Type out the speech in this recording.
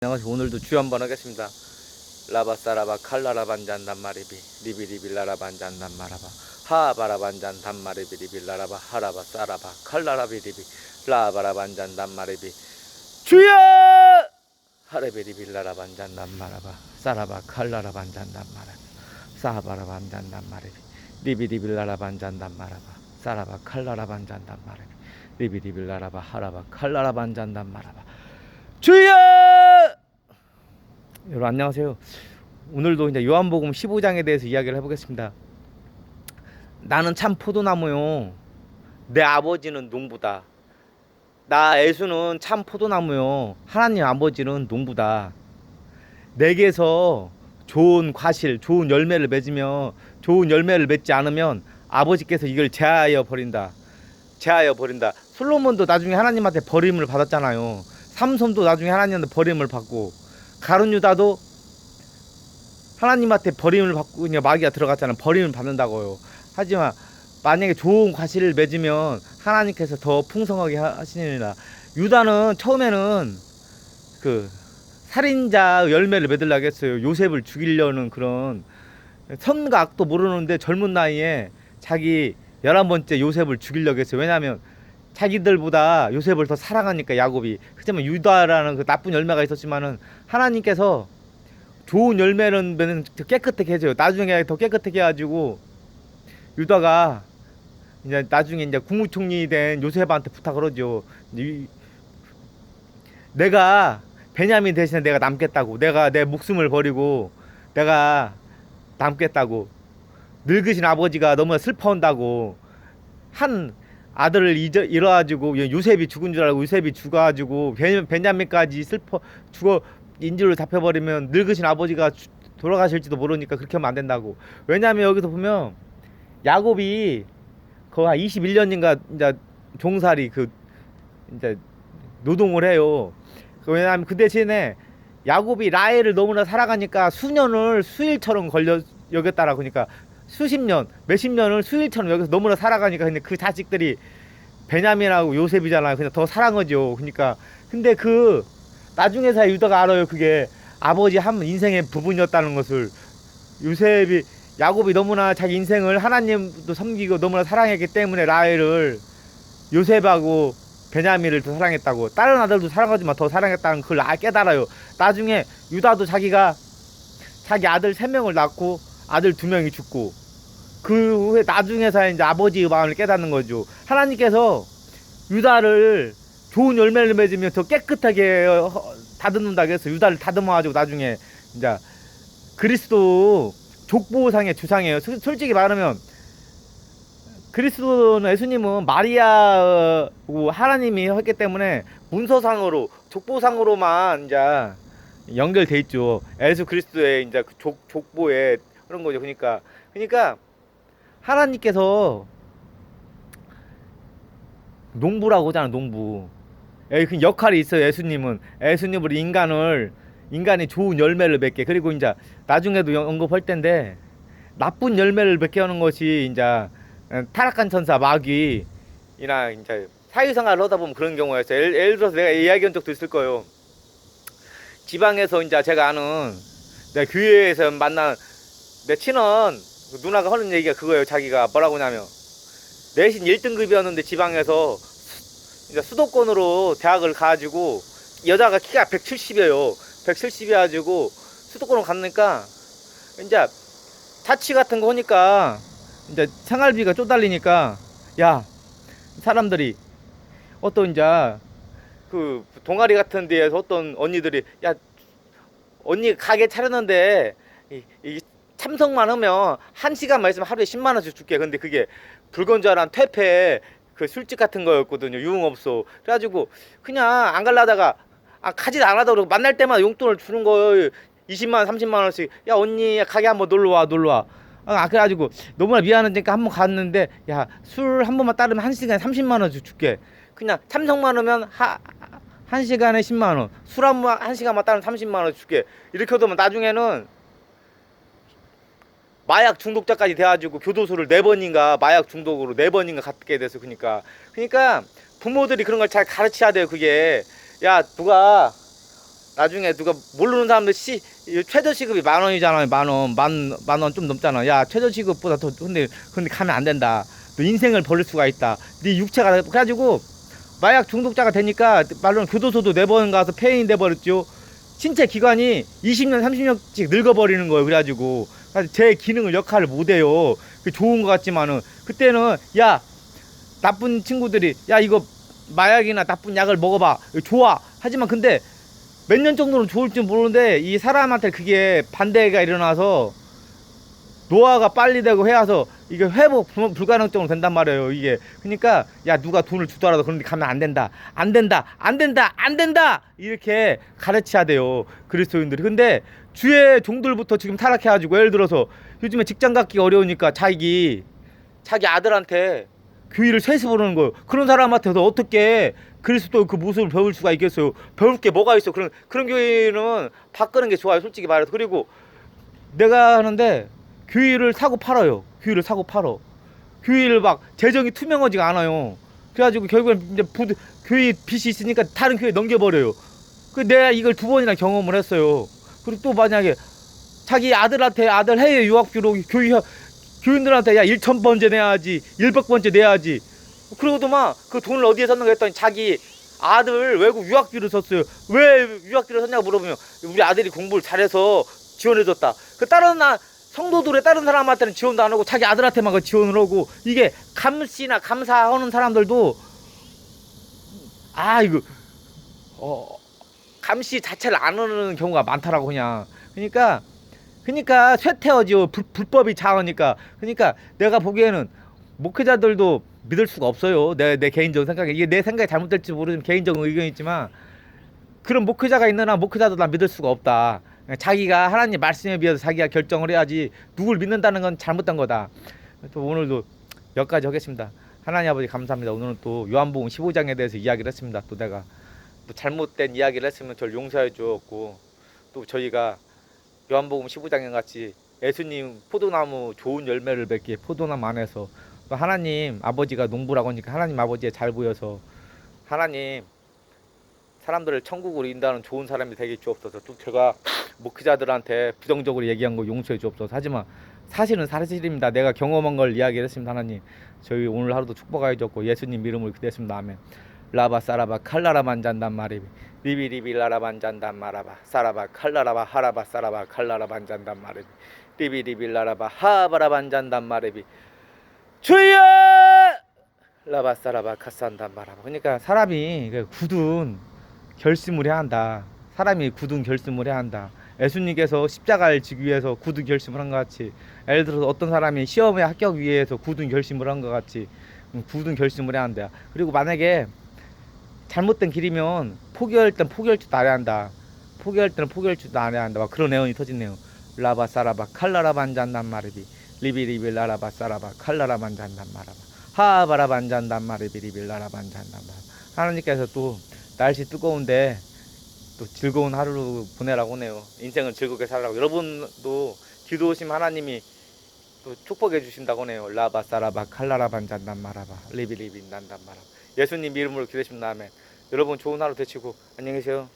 안녕하세요. 오늘도 주여 한번 하겠습니다. 라바싸라바 칼라라반잔 단마리비 리비리비 라라반잔 단마라바 하바라반잔 단마리비 리비 라라바 하라바 싸라바 칼라라비리비 라바라반잔 단마리비 주여 하레비리비 라라반잔 단마라바 싸라바 칼라라반잔 단마라비 사바라반잔 단마리비 리비리비 라라반잔 단마라바 싸라바 칼라라반잔 단마리비 리비리비 라라바 하라바 칼라라반잔 단마라바 주여! 여러분 안녕하세요. 오늘도 이제 요한복음 15장에 대해서 이야기를 해보겠습니다. 나는 참 포도나무요. 내 아버지는 농부다. 나 예수는 참 포도나무요. 하나님 아버지는 농부다. 내게서 좋은 과실, 좋은 열매를 맺으며 좋은 열매를 맺지 않으면 아버지께서 이걸 제하여 버린다. 제하여 버린다. 솔로몬도 나중에 하나님한테 버림을 받았잖아요. 삼손도 나중에 하나님한테 버림을 받고, 가룟 유다도 하나님한테 버림을 받고 그냥 마귀가 들어갔잖아요. 버림을 받는다고요. 하지만 만약에 좋은 과실을 맺으면 하나님께서 더 풍성하게 하시느니라. 유다는 처음에는 그 살인자 열매를 맺으려고 했어요. 요셉을 죽이려는 그런 선과 악도 모르는데 젊은 나이에 자기 11번째 요셉을 죽이려고 했어요. 왜냐하면 자기들보다 요셉을 더 사랑하니까, 야곱이. 하지만 유다라는 그 나쁜 열매가 있었지만은 하나님께서 좋은 열매는 더 깨끗하게 해줘요. 나중에 더 깨끗하게 해가지고 유다가 이제 나중에 이제 국무총리 된 요셉한테 부탁을 하죠. 내가 베냐민 대신에 내가 남겠다고, 내가 내 목숨을 버리고 내가 남겠다고. 늙으신 아버지가 너무나 슬퍼한다고. 한 아들을 잃어가지고 요셉이 죽은 줄 알고 요셉이 죽어가지고 베냐민까지 죽어 인질로 잡혀버리면 늙으신 아버지가 돌아가실지도 모르니까 그렇게 하면 안 된다고. 왜냐하면 여기서 보면 야곱이 거의 21년인가 이제 종살이 이제 노동을 해요. 왜냐하면 그 대신에 야곱이 라헬을 너무나 사랑하니까 수년을 수일처럼 여겼다라고. 그러니까 수십 년, 몇십 년을 수일처럼 여기서 너무나 살아가니까, 근데 그 자식들이 베냐민하고 요셉이잖아요. 그냥 더 사랑하죠. 그러니까 근데 나중에서야 유다가 알아요. 그게 아버지 한 인생의 부분이었다는 것을. 야곱이 너무나 자기 인생을 하나님도 섬기고 너무나 사랑했기 때문에 라헬을, 요셉하고 베냐민을 더 사랑했다고. 다른 아들도 사랑하지만 더 사랑했다는 그걸 깨달아요. 나중에 유다도 자기 아들 3명을 낳고 아들 2명이 죽고, 그 후에 나중에서 이제 아버지의 마음을 깨닫는 거죠. 하나님께서 유다를 좋은 열매를 맺으면 더 깨끗하게 다듬는다고 해서 유다를 다듬어가지고 나중에 이제 그리스도 족보상의 주상이에요. 솔직히 말하면 그리스도는, 예수님은 마리아하고 하나님이 했기 때문에 문서상으로, 족보상으로만 이제 연결돼 있죠. 예수 그리스도의 이제 족보에 그런 거죠. 그러니까 하나님께서 농부라고 하잖아. 농부. 그 역할이 있어요. 예수님으로 인간이 좋은 열매를 맺게, 그리고 이제 나중에도 언급할 텐데 나쁜 열매를 맺게 하는 것이 이제 타락한 천사 마귀이나 이제 사회생활을 하다 보면 그런 경우가 있어요. 예를 들어서 내가 이야기한 적도 있을 거예요. 지방에서 이제 제가 아는, 내 교회에서 만난 내 친언 누나가 하는 얘기가 그거예요. 자기가 뭐라고 하냐면, 내신 1등급이었는데 지방에서 이제 수도권으로 대학을 가가지고, 여자가 키가 170이에요. 170이 가지고 수도권으로 갔으니까 이제 자취 같은 거 하니까 이제 생활비가 쪼달리니까, 야, 사람들이 어떤 이제 그 동아리 같은 데에서 어떤 언니들이, 야, 언니 가게 차렸는데 이 참석만 하면 1시간만 있으면 하루에 10만 원씩 줄게. 근데 그게 불건전한 퇴폐 그 술집 같은 거였거든요. 유흥업소. 그래가지고 그냥 안 갈라다가 가지도 않아도 그러고 만날 때마다 용돈을 주는 거예요. 20만 원, 30만 원씩. 야, 언니 가게 한번 놀러와. 그래가지고 너무나 미안하니까 한번 갔는데, 야, 술 한 번만 따르면 1시간에 30만 원 줄게. 그냥 참석만 하면 1시간에 10만 원, 술 한 1시간만 따르면 30만 원 줄게. 이렇게 하면 나중에는 마약 중독자까지 돼가지고 교도소를 4번인가 마약 중독으로 4번인가 갔게 돼서. 그러니까 부모들이 그런 걸 잘 가르쳐야 돼요. 그게, 야, 누가 나중에 누가 모르는 사람들 최저시급이 10,000원이잖아요. 만 원 좀 넘잖아. 야, 최저시급보다 더, 근데 가면 안 된다. 너 인생을 버릴 수가 있다. 네 육체가, 그래가지고, 마약 중독자가 되니까, 말로는 교도소도 4번 가서 폐인이 돼버렸죠. 신체 기관이 20년, 30년씩 늙어버리는 거예요. 그래가지고. 제 기능을, 역할을 못해요. 좋은 것 같지만은, 그때는, 야, 나쁜 친구들이, 야, 이거 마약이나 나쁜 약을 먹어봐. 좋아. 하지만 근데, 몇 년 정도는 좋을지 모르는데 이 사람한테 그게 반대가 일어나서 노화가 빨리 되고 해서 이게 회복 불가능성으로 된단 말이에요. 이게 그러니까 야, 누가 돈을 주더라도 그런데 가면 안 된다, 안 된다, 안 된다, 안 된다 이렇게 가르쳐야 돼요, 그리스도인들이. 근데 주의 종들부터 지금 타락해가지고, 예를 들어서 요즘에 직장 갖기 어려우니까 자기 아들한테 교의를 세습 보는 거예요. 그런 사람한테서 어떻게 그리스도 그 모습을 배울 수가 있겠어요? 배울 게 뭐가 있어? 그런 교회는 바꾸는 게 좋아요, 솔직히 말해서. 그리고 내가 하는데 교회를 사고 팔아요. 교회를 사고 팔어. 교회를 막 재정이 투명하지가 않아요. 그래가지고 결국엔 이제 교회 빚이 있으니까 다른 교회 넘겨버려요. 내가 이걸 2번이나 경험을 했어요. 그리고 또 만약에 자기 아들한테 아들 해외 유학비로 교인들한테 야 1,000번째 내야지, 100번째 내야지. 그러고도 막 그 돈을 어디에 썼는가 했더니 자기 아들 외국 유학비로 썼어요. 왜 유학비로 썼냐고 물어보면 우리 아들이 공부를 잘해서 지원해줬다. 다른 성도들의 다른 사람한테는 지원도 안 하고 자기 아들한테만 그 지원을 하고, 이게 감시나 감사하는 사람들도 이거 감시 자체를 안 하는 경우가 많더라고. 그러니까 쇠퇴어지요. 불법이 작으니까. 그러니까 내가 보기에는 목회자들도 믿을 수가 없어요. 내 개인적인 생각에. 이게 내 생각이 잘못될지 모르지만 개인적인 의견이지만, 그런 목회자가 있느나 목회자도 난 믿을 수가 없다. 자기가 하나님 말씀에 비해서 자기가 결정을 해야지 누굴 믿는다는 건 잘못된 거다. 또 오늘도 여기까지 하겠습니다. 하나님 아버지 감사합니다. 오늘은 또 요한복음 15장에 대해서 이야기를 했습니다. 또 내가 또 잘못된 이야기를 했으면 저를 용서해 주었고, 또 저희가 요한복음 15장에 같이 예수님 포도나무 좋은 열매를 맺기에 포도나무 안에서 또 하나님 아버지가 농부라고 하니까 하나님 아버지에 잘 보여서 하나님 사람들을 천국으로 인도하는 좋은 사람이 되게 주옵소서. 또 제가 목회자들한테 부정적으로 얘기한 거 용서해 주옵소서. 하지만 사실은 사실입니다. 내가 경험한 걸 이야기를 했습니다. 하나님 저희 오늘 하루도 축복하여 줬고 예수님 이름으로 기도했습니다. 아멘. 라바 사라바 칼라라만 잔단 말이비 리비리비 라라반 잔단 마라바 사라바 칼라라바 하라바 사라바 칼라라반 잔단 말이비 리비리비 라라바 하바라반 잔단 말이비 주여 라바 사라바 카산단 마라바. 그러니까 사람이 굳은 결심을 해야 한다. 사람이 굳은 결심을 해야 한다. 예수님께서 십자가를 지기 위해서 굳은 결심을 한 것 같이, 예를 들어서 어떤 사람이 시험에 합격 위해서 굳은 결심을 한 것 같이 굳은 결심을 해야 한다. 그리고 만약에 잘못된 길이면 포기할 땐 포기할 줄도 알아야 한다. 포기할 때는 포기할 줄도 알아야 한다. 막 그런 내용이 터지네요. 라바 사라바 칼라라반 잔단 마르비 리비리비 라라바 사라바 칼라라반 잔단 마라바 하바라반 잔단 마르비 리비 라라반 잔단 마라바. 하나님께서 또 날씨 뜨거운데 또 즐거운 하루 보내라고 하네요. 인생을 즐겁게 살라고. 여러분도 기도하시면 하나님이 또 축복해 주신다고 하네요. 라바 사라바 칼라라반 잔단 마라바 리비리비 난단 마라바. 예수님 이름으로 기도했습니다. 아멘. 여러분 좋은 하루 되시고 안녕히 계세요.